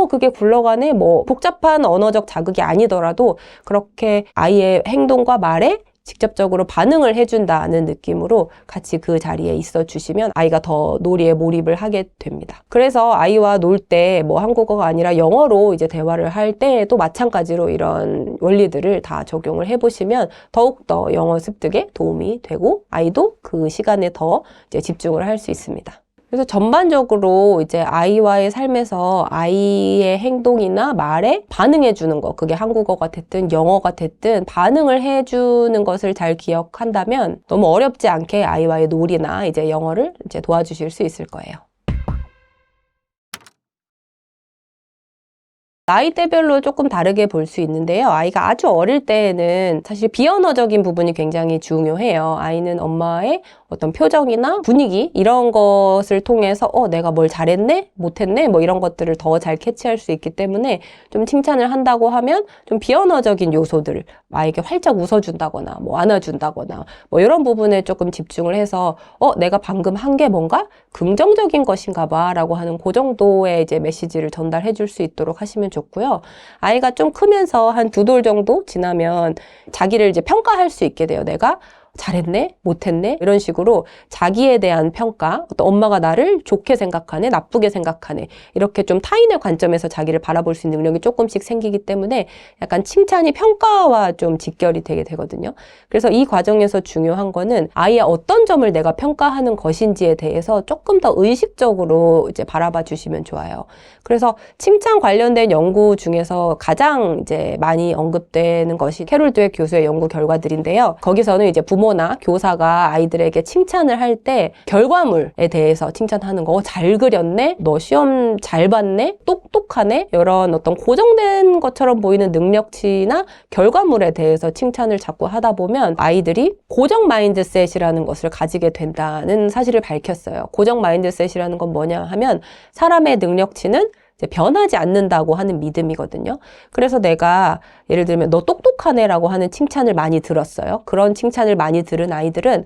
그게 굴러가네 뭐 복잡한 언어적 자극이 아니더라도 그렇게 아이의 행동과 말에 직접적으로 반응을 해준다는 느낌으로 같이 그 자리에 있어 주시면 아이가 더 놀이에 몰입을 하게 됩니다. 그래서 아이와 놀 때 뭐 한국어가 아니라 영어로 이제 대화를 할 때도 마찬가지로 이런 원리들을 다 적용을 해보시면 더욱더 영어 습득에 도움이 되고 아이도 그 시간에 더 이제 집중을 할 수 있습니다. 그래서 전반적으로 이제 아이와의 삶에서 아이의 행동이나 말에 반응해 주는 거, 그게 한국어가 됐든 영어가 됐든 반응을 해 주는 것을 잘 기억한다면 너무 어렵지 않게 아이와의 놀이나 이제 영어를 이제 도와주실 수 있을 거예요. 나이대별로 조금 다르게 볼 수 있는데요. 아이가 아주 어릴 때에는 사실 비언어적인 부분이 굉장히 중요해요. 아이는 엄마의 어떤 표정이나 분위기 이런 것을 통해서 내가 뭘 잘했네? 못했네? 뭐 이런 것들을 더 잘 캐치할 수 있기 때문에 좀 칭찬을 한다고 하면 좀 비언어적인 요소들 아이에게 활짝 웃어준다거나 뭐 안아준다거나 뭐 이런 부분에 조금 집중을 해서 내가 방금 한 게 뭔가 긍정적인 것인가 봐 라고 하는 그 정도의 이제 메시지를 전달해 줄 수 있도록 하시면 좋고요. 아이가 좀 크면서 한 2돌 정도 지나면 자기를 이제 평가할 수 있게 돼요. 내가 잘했네? 못했네? 이런 식으로 자기에 대한 평가, 어떤 엄마가 나를 좋게 생각하네? 나쁘게 생각하네? 이렇게 좀 타인의 관점에서 자기를 바라볼 수 있는 능력이 조금씩 생기기 때문에 약간 칭찬이 평가와 좀 직결이 되게 되거든요. 그래서 이 과정에서 중요한 거는 아이의 어떤 점을 내가 평가하는 것인지에 대해서 조금 더 의식적으로 이제 바라봐 주시면 좋아요. 그래서 칭찬 관련된 연구 중에서 가장 이제 많이 언급되는 것이 캐롤 드웨 교수의 연구 결과들인데요. 거기서는 이제 부모나 교사가 아이들에게 칭찬을 할 때 결과물에 대해서 칭찬하는 거, 잘 그렸네? 너 시험 잘 봤네? 똑똑하네? 이런 어떤 고정된 것처럼 보이는 능력치나 결과물에 대해서 칭찬을 자꾸 하다 보면 아이들이 고정 마인드셋이라는 것을 가지게 된다는 사실을 밝혔어요. 고정 마인드셋이라는 건 뭐냐 하면 사람의 능력치는 이제 변하지 않는다고 하는 믿음이거든요. 그래서 내가 예를 들면 너 똑똑하네 라고 하는 칭찬을 많이 들었어요. 그런 칭찬을 많이 들은 아이들은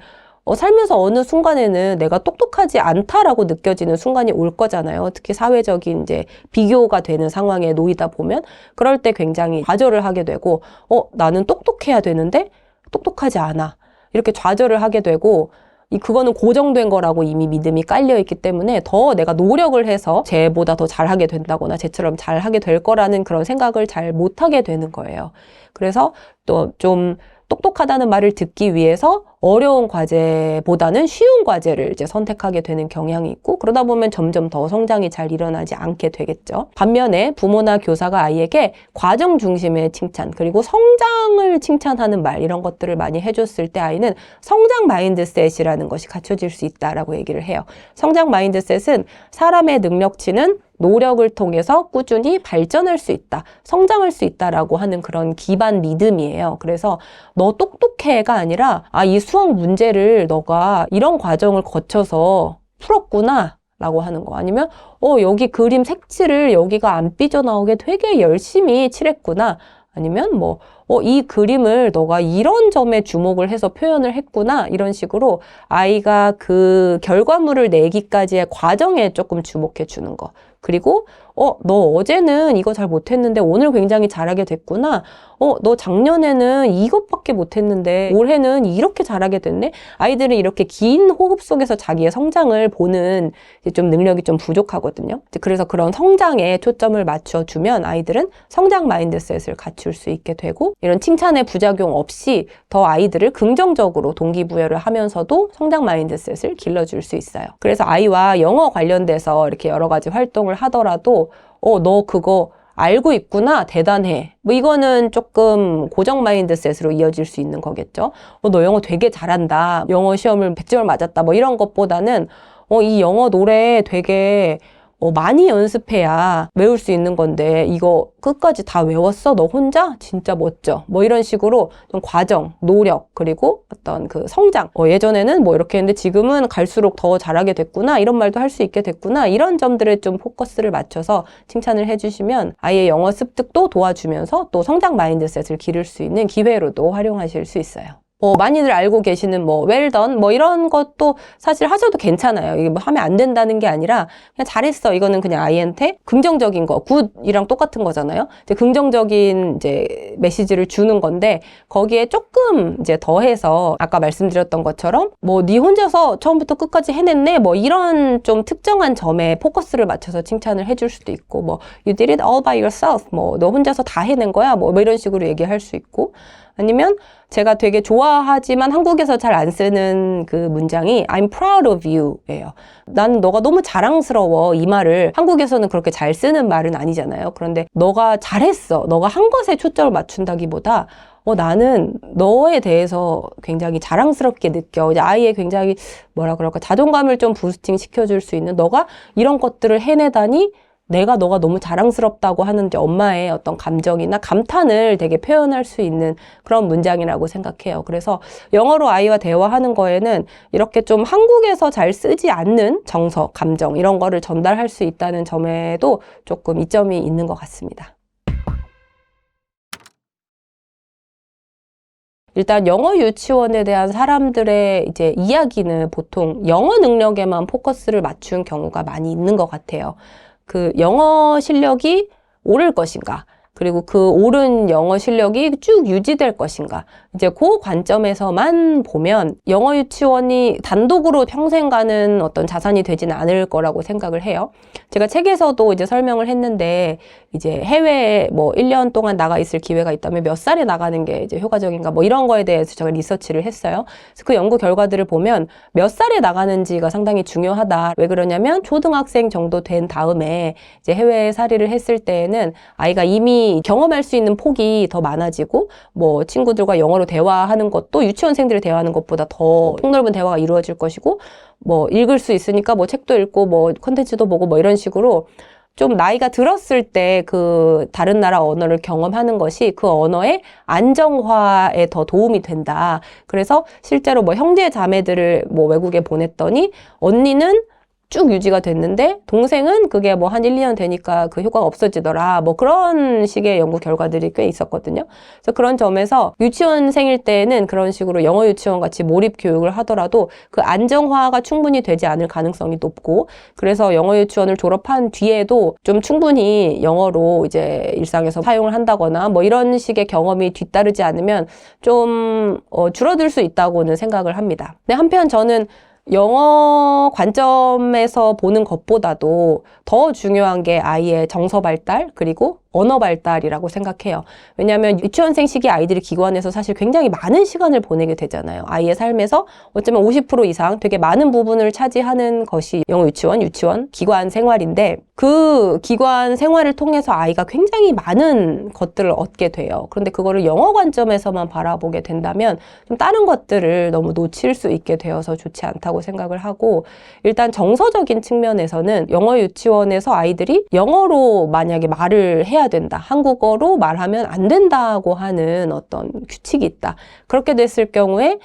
살면서 어느 순간에는 내가 똑똑하지 않다라고 느껴지는 순간이 올 거잖아요. 특히 사회적인 이제 비교가 되는 상황에 놓이다 보면 그럴 때 굉장히 좌절을 하게 되고 나는 똑똑해야 되는데 똑똑하지 않아. 이렇게 좌절을 하게 되고 그거는 고정된 거라고 이미 믿음이 깔려있기 때문에 더 내가 노력을 해서 쟤보다 더 잘하게 된다거나 쟤처럼 잘하게 될 거라는 그런 생각을 잘 못하게 되는 거예요. 그래서 또 좀 똑똑하다는 말을 듣기 위해서 어려운 과제보다는 쉬운 과제를 이제 선택하게 되는 경향이 있고 그러다 보면 점점 더 성장이 잘 일어나지 않게 되겠죠. 반면에 부모나 교사가 아이에게 과정 중심의 칭찬 그리고 성장을 칭찬하는 말 이런 것들을 많이 해줬을 때 아이는 성장 마인드셋이라는 것이 갖춰질 수 있다라고 얘기를 해요. 성장 마인드셋은 사람의 능력치는 노력을 통해서 꾸준히 발전할 수 있다, 성장할 수 있다라고 하는 그런 기반 믿음이에요. 그래서 너 똑똑해가 아니라 이 수학 문제를 너가 이런 과정을 거쳐서 풀었구나 라고 하는 거 아니면 여기 그림 색칠을 여기가 안 삐져나오게 되게 열심히 칠했구나 아니면 이 그림을 너가 이런 점에 주목을 해서 표현을 했구나 이런 식으로 아이가 그 결과물을 내기까지의 과정에 조금 주목해 주는 거 그리고 너 어제는 이거 잘 못했는데 오늘 굉장히 잘하게 됐구나. 너 작년에는 이것밖에 못했는데 올해는 이렇게 잘하게 됐네. 아이들은 이렇게 긴 호흡 속에서 자기의 성장을 보는 좀 능력이 좀 부족하거든요. 그래서 그런 성장에 초점을 맞춰주면 아이들은 성장 마인드셋을 갖출 수 있게 되고 이런 칭찬의 부작용 없이 더 아이들을 긍정적으로 동기부여를 하면서도 성장 마인드셋을 길러줄 수 있어요. 그래서 아이와 영어 관련돼서 이렇게 여러 가지 활동을 하더라도 너 그거 알고 있구나. 대단해. 이거는 조금 고정 마인드셋으로 이어질 수 있는 거겠죠. 너 영어 되게 잘한다. 영어 시험을 100점을 맞았다. 이런 것보다는 이 영어 노래 되게 많이 연습해야 외울 수 있는 건데 이거 끝까지 다 외웠어? 너 혼자? 진짜 멋져. 뭐 이런 식으로 좀 과정, 노력, 그리고 어떤 그 성장. 예전에는 뭐 이렇게 했는데 지금은 갈수록 더 잘하게 됐구나. 이런 말도 할 수 있게 됐구나. 이런 점들에 좀 포커스를 맞춰서 칭찬을 해주시면 아이의 영어 습득도 도와주면서 또 성장 마인드셋을 기를 수 있는 기회로도 활용하실 수 있어요. 많이들 알고 계시는 well done 이런 것도 사실 하셔도 괜찮아요. 이게 뭐 하면 안 된다는 게 아니라 그냥 잘했어. 이거는 그냥 아이한테 긍정적인 거, 굿이랑 똑같은 거잖아요. 이제 긍정적인 이제 메시지를 주는 건데 거기에 조금 이제 더해서 아까 말씀드렸던 것처럼 네 혼자서 처음부터 끝까지 해냈네. 이런 좀 특정한 점에 포커스를 맞춰서 칭찬을 해줄 수도 있고 you did it all by yourself. 너 혼자서 다 해낸 거야. 뭐 이런 식으로 얘기할 수 있고 아니면 제가 되게 좋아하지만 한국에서 잘 안 쓰는 그 문장이 I'm proud of you 예요. 나는 너가 너무 자랑스러워. 이 말을 한국에서는 그렇게 잘 쓰는 말은 아니잖아요. 그런데 너가 잘했어. 너가 한 것에 초점을 맞춘다기보다 나는 너에 대해서 굉장히 자랑스럽게 느껴. 이제 아이의 굉장히 자존감을 좀 부스팅 시켜줄 수 있는 너가 이런 것들을 해내다니 너가 너무 자랑스럽다고 하는 이제 엄마의 어떤 감정이나 감탄을 되게 표현할 수 있는 그런 문장이라고 생각해요. 그래서 영어로 아이와 대화하는 거에는 이렇게 좀 한국에서 잘 쓰지 않는 정서, 감정 이런 거를 전달할 수 있다는 점에도 조금 이점이 있는 것 같습니다. 일단 영어 유치원에 대한 사람들의 이제 이야기는 보통 영어 능력에만 포커스를 맞춘 경우가 많이 있는 것 같아요. 그 영어 실력이 오를 것인가, 그리고 그 오른 영어 실력이 쭉 유지될 것인가, 이제 그 관점에서만 보면 영어 유치원이 단독으로 평생 가는 어떤 자산이 되지는 않을 거라고 생각을 해요. 제가 책에서도 이제 설명을 했는데 이제 해외에 1년 동안 나가 있을 기회가 있다면 몇 살에 나가는 게 이제 효과적인가 이런 거에 대해서 제가 리서치를 했어요. 그래서 그 연구 결과들을 보면 몇 살에 나가는지가 상당히 중요하다. 왜 그러냐면 초등학생 정도 된 다음에 이제 해외에 살이를 했을 때에는 아이가 이미 경험할 수 있는 폭이 더 많아지고 친구들과 영어로 대화하는 것도 유치원생들이 대화하는 것보다 더 폭넓은 대화가 이루어질 것이고 읽을 수 있으니까 책도 읽고 콘텐츠도 보고 이런 식으로 좀 나이가 들었을 때 그 다른 나라 언어를 경험하는 것이 그 언어의 안정화에 더 도움이 된다. 그래서 실제로 형제 자매들을 외국에 보냈더니 언니는 쭉 유지가 됐는데 동생은 그게 한 1, 2년 되니까 그 효과가 없어지더라. 그런 식의 연구 결과들이 꽤 있었거든요. 그래서 그런 점에서 유치원생일 때는 그런 식으로 영어 유치원 같이 몰입 교육을 하더라도 그 안정화가 충분히 되지 않을 가능성이 높고, 그래서 영어 유치원을 졸업한 뒤에도 좀 충분히 영어로 이제 일상에서 사용을 한다거나 이런 식의 경험이 뒤따르지 않으면 좀 줄어들 수 있다고는 생각을 합니다. 근데 한편 저는 영어 관점에서 보는 것보다도 더 중요한 게 아이의 정서 발달 그리고 언어 발달이라고 생각해요. 왜냐하면 유치원생 시기 아이들이 기관에서 사실 굉장히 많은 시간을 보내게 되잖아요. 아이의 삶에서 어쩌면 50% 이상 되게 많은 부분을 차지하는 것이 영어 유치원, 기관 생활인데 그 기관 생활을 통해서 아이가 굉장히 많은 것들을 얻게 돼요. 그런데 그거를 영어 관점에서만 바라보게 된다면 좀 다른 것들을 너무 놓칠 수 있게 되어서 좋지 않다고 생각을 하고, 일단 정서적인 측면에서는 영어 유치원에서 아이들이 영어로 만약에 말을 해야 된다, 한국어로 말하면 안 된다고 하는 어떤 규칙이 있다. 그렇게 됐을 경우에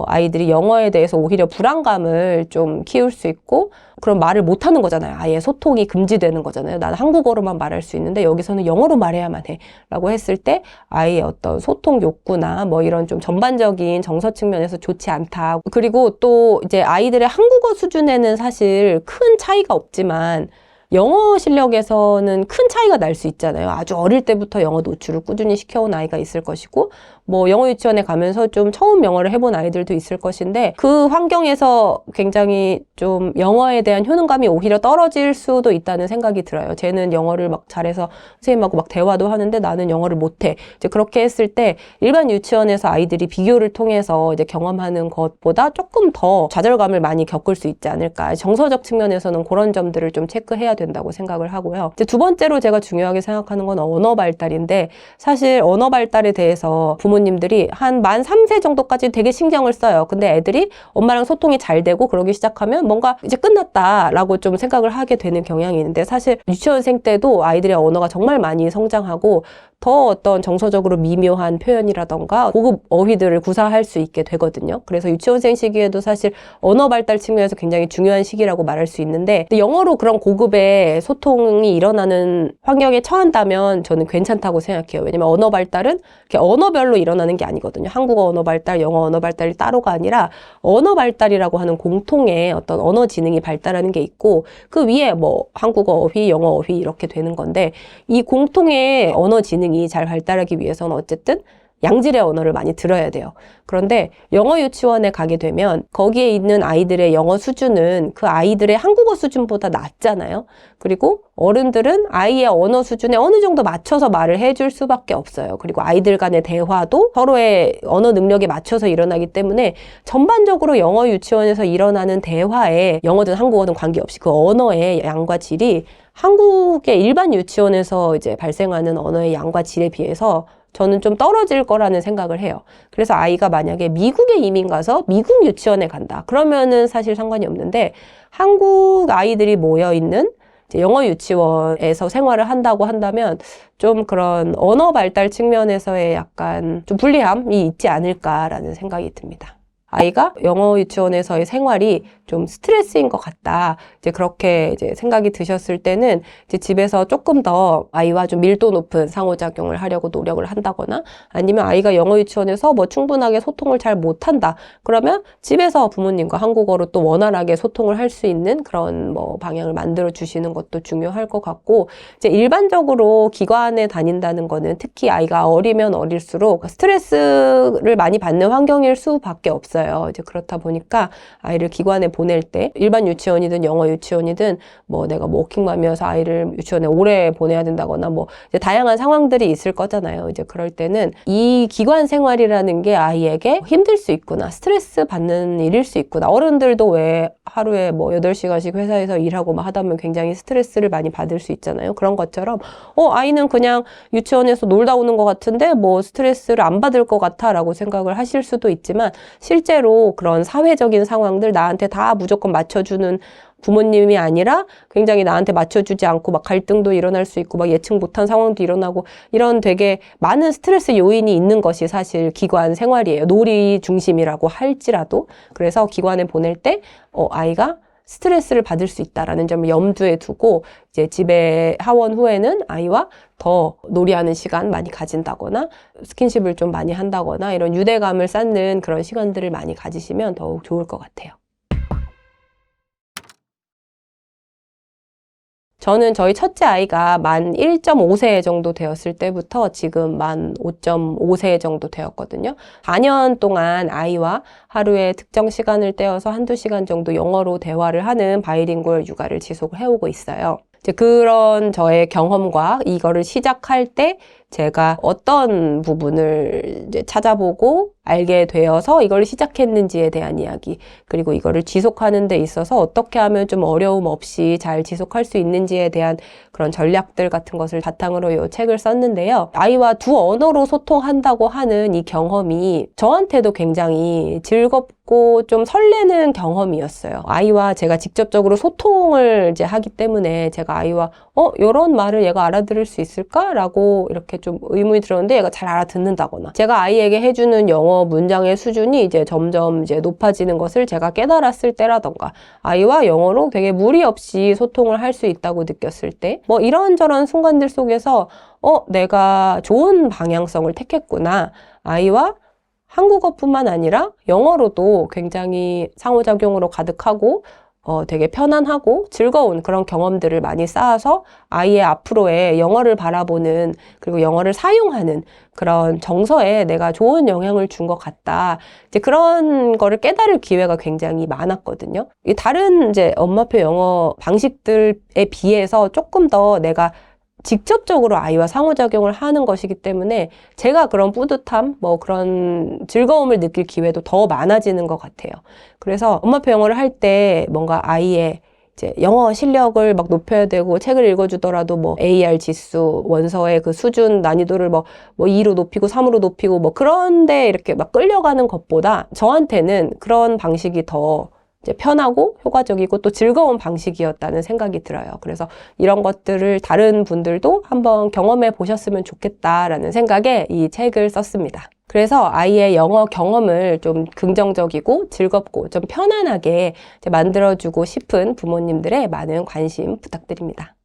아이들이 영어에 대해서 오히려 불안감을 좀 키울 수 있고, 그럼 말을 못하는 거잖아요. 아예 소통이 금지되는 거잖아요. 나는 한국어로만 말할 수 있는데 여기서는 영어로 말해야만 해 라고 했을 때 아이의 어떤 소통 욕구나 이런 좀 전반적인 정서 측면에서 좋지 않다. 그리고 또 이제 아이들의 한국어 수준에는 사실 큰 차이가 없지만 영어 실력에서는 큰 차이가 날 수 있잖아요. 아주 어릴 때부터 영어 노출을 꾸준히 시켜온 아이가 있을 것이고, 영어 유치원에 가면서 좀 처음 영어를 해본 아이들도 있을 것인데, 그 환경에서 굉장히 좀 영어에 대한 효능감이 오히려 떨어질 수도 있다는 생각이 들어요. 쟤는 영어를 잘해서 선생님하고 대화도 하는데 나는 영어를 못해. 이제 그렇게 했을 때 일반 유치원에서 아이들이 비교를 통해서 이제 경험하는 것보다 조금 더 좌절감을 많이 겪을 수 있지 않을까. 정서적 측면에서는 그런 점들을 좀 체크해야 된다고 생각을 하고요. 이제 두 번째로 제가 중요하게 생각하는 건 언어 발달인데, 사실 언어 발달에 대해서 부모님들이 한 만 3세 정도까지 되게 신경을 써요. 근데 애들이 엄마랑 소통이 잘 되고 그러기 시작하면 뭔가 이제 끝났다라고 좀 생각을 하게 되는 경향이 있는데, 사실 유치원생 때도 아이들의 언어가 정말 많이 성장하고 더 어떤 정서적으로 미묘한 표현이라던가 고급 어휘들을 구사할 수 있게 되거든요. 그래서 유치원생 시기에도 사실 언어 발달 측면에서 굉장히 중요한 시기라고 말할 수 있는데, 근데 영어로 그런 고급의 소통이 일어나는 환경에 처한다면 저는 괜찮다고 생각해요. 왜냐면 언어 발달은 이렇게 언어별로 일어나는 게 아니거든요. 한국어 언어 발달, 영어 언어 발달이 따로가 아니라 언어 발달이라고 하는 공통의 어떤 언어 지능이 발달하는 게 있고, 그 위에 뭐 한국어 어휘, 영어 어휘 이렇게 되는 건데, 이 공통의 언어 지능이 잘 발달하기 위해서는 어쨌든 양질의 언어를 많이 들어야 돼요. 그런데 영어 유치원에 가게 되면 거기에 있는 아이들의 영어 수준은 그 아이들의 한국어 수준보다 낮잖아요. 그리고 어른들은 아이의 언어 수준에 어느 정도 맞춰서 말을 해줄 수밖에 없어요. 그리고 아이들 간의 대화도 서로의 언어 능력에 맞춰서 일어나기 때문에 전반적으로 영어 유치원에서 일어나는 대화에 영어든 한국어든 관계없이 그 언어의 양과 질이 한국의 일반 유치원에서 이제 발생하는 언어의 양과 질에 비해서 저는 좀 떨어질 거라는 생각을 해요. 그래서 아이가 만약에 미국에 이민 가서 미국 유치원에 간다. 그러면은 사실 상관이 없는데, 한국 아이들이 모여 있는 이제 영어 유치원에서 생활을 한다고 한다면 좀 그런 언어 발달 측면에서의 약간 좀 불리함이 있지 않을까라는 생각이 듭니다. 아이가 영어 유치원에서의 생활이 좀 스트레스인 것 같다. 이제 그렇게 이제 생각이 드셨을 때는 이제 집에서 조금 더 아이와 좀 밀도 높은 상호작용을 하려고 노력을 한다거나, 아니면 아이가 영어 유치원에서 뭐 충분하게 소통을 잘 못한다. 그러면 집에서 부모님과 한국어로 또 원활하게 소통을 할 수 있는 그런 뭐 방향을 만들어 주시는 것도 중요할 것 같고, 이제 일반적으로 기관에 다닌다는 거는 특히 아이가 어리면 어릴수록 스트레스를 많이 받는 환경일 수밖에 없어요. 이제 그렇다 보니까 아이를 기관에 보낼 때 일반 유치원이든 영어 유치원이든 뭐 내가 뭐 워킹맘이어서 아이를 유치원에 오래 보내야 된다거나 뭐 이제 다양한 상황들이 있을 거잖아요. 이제 그럴 때는 이 기관 생활이라는 게 아이에게 힘들 수 있구나, 스트레스 받는 일일 수 있구나. 어른들도 왜 하루에 뭐 8시간씩 회사에서 일하고 막 하다 보면 굉장히 스트레스를 많이 받을 수 있잖아요. 그런 것처럼 아이는 그냥 유치원에서 놀다 오는 것 같은데 뭐 스트레스를 안 받을 것 같아 라고 생각을 하실 수도 있지만, 실제로 그런 사회적인 상황들 나한테 다 무조건 맞춰주는 부모님이 아니라 굉장히 나한테 맞춰주지 않고 막 갈등도 일어날 수 있고 막 예측 못한 상황도 일어나고 이런 되게 많은 스트레스 요인이 있는 것이 사실 기관 생활이에요. 놀이 중심이라고 할지라도. 그래서 기관에 보낼 때 아이가 스트레스를 받을 수 있다라는 점을 염두에 두고 이제 집에 하원 후에는 아이와 더 놀이하는 시간 많이 가진다거나 스킨십을 좀 많이 한다거나 이런 유대감을 쌓는 그런 시간들을 많이 가지시면 더욱 좋을 것 같아요. 저는 저희 첫째 아이가 만 1.5세 정도 되었을 때부터 지금 만 5.5세 정도 되었거든요. 4년 동안 아이와 하루에 특정 시간을 떼어서 한두 시간 정도 영어로 대화를 하는 바이링구얼 육아를 지속을 해오고 있어요. 이제 그런 저의 경험과 이거를 시작할 때 제가 어떤 부분을 이제 찾아보고 알게 되어서 이걸 시작했는지에 대한 이야기, 그리고 이거를 지속하는 데 있어서 어떻게 하면 좀 어려움 없이 잘 지속할 수 있는지에 대한 그런 전략들 같은 것을 바탕으로 이 책을 썼는데요. 아이와 두 언어로 소통한다고 하는 이 경험이 저한테도 굉장히 즐겁고 좀 설레는 경험이었어요. 아이와 제가 직접적으로 소통을 이제 하기 때문에 제가 아이와 이런 말을 얘가 알아들을 수 있을까? 라고 이렇게 좀 의문이 들었는데 얘가 잘 알아듣는다거나, 제가 아이에게 해주는 영어 문장의 수준이 이제 점점 이제 높아지는 것을 제가 깨달았을 때라던가, 아이와 영어로 되게 무리 없이 소통을 할 수 있다고 느꼈을 때, 뭐 이런저런 순간들 속에서 내가 좋은 방향성을 택했구나. 아이와 한국어뿐만 아니라 영어로도 굉장히 상호작용으로 가득하고 되게 편안하고 즐거운 그런 경험들을 많이 쌓아서 아이의 앞으로의 영어를 바라보는, 그리고 영어를 사용하는 그런 정서에 내가 좋은 영향을 준 것 같다. 이제 그런 거를 깨달을 기회가 굉장히 많았거든요. 다른 이제 엄마표 영어 방식들에 비해서 조금 더 내가 직접적으로 아이와 상호작용을 하는 것이기 때문에 제가 그런 뿌듯함, 뭐 그런 즐거움을 느낄 기회도 더 많아지는 것 같아요. 그래서 엄마표 영어를 할 때 뭔가 아이의 이제 영어 실력을 막 높여야 되고 책을 읽어주더라도 뭐 AR 지수, 원서의 그 수준 난이도를 뭐 2로 높이고 3으로 높이고 뭐 그런데 이렇게 막 끌려가는 것보다 저한테는 그런 방식이 더 이제 편하고 효과적이고 또 즐거운 방식이었다는 생각이 들어요. 그래서 이런 것들을 다른 분들도 한번 경험해 보셨으면 좋겠다라는 생각에 이 책을 썼습니다. 그래서 아이의 영어 경험을 좀 긍정적이고 즐겁고 좀 편안하게 만들어주고 싶은 부모님들의 많은 관심 부탁드립니다.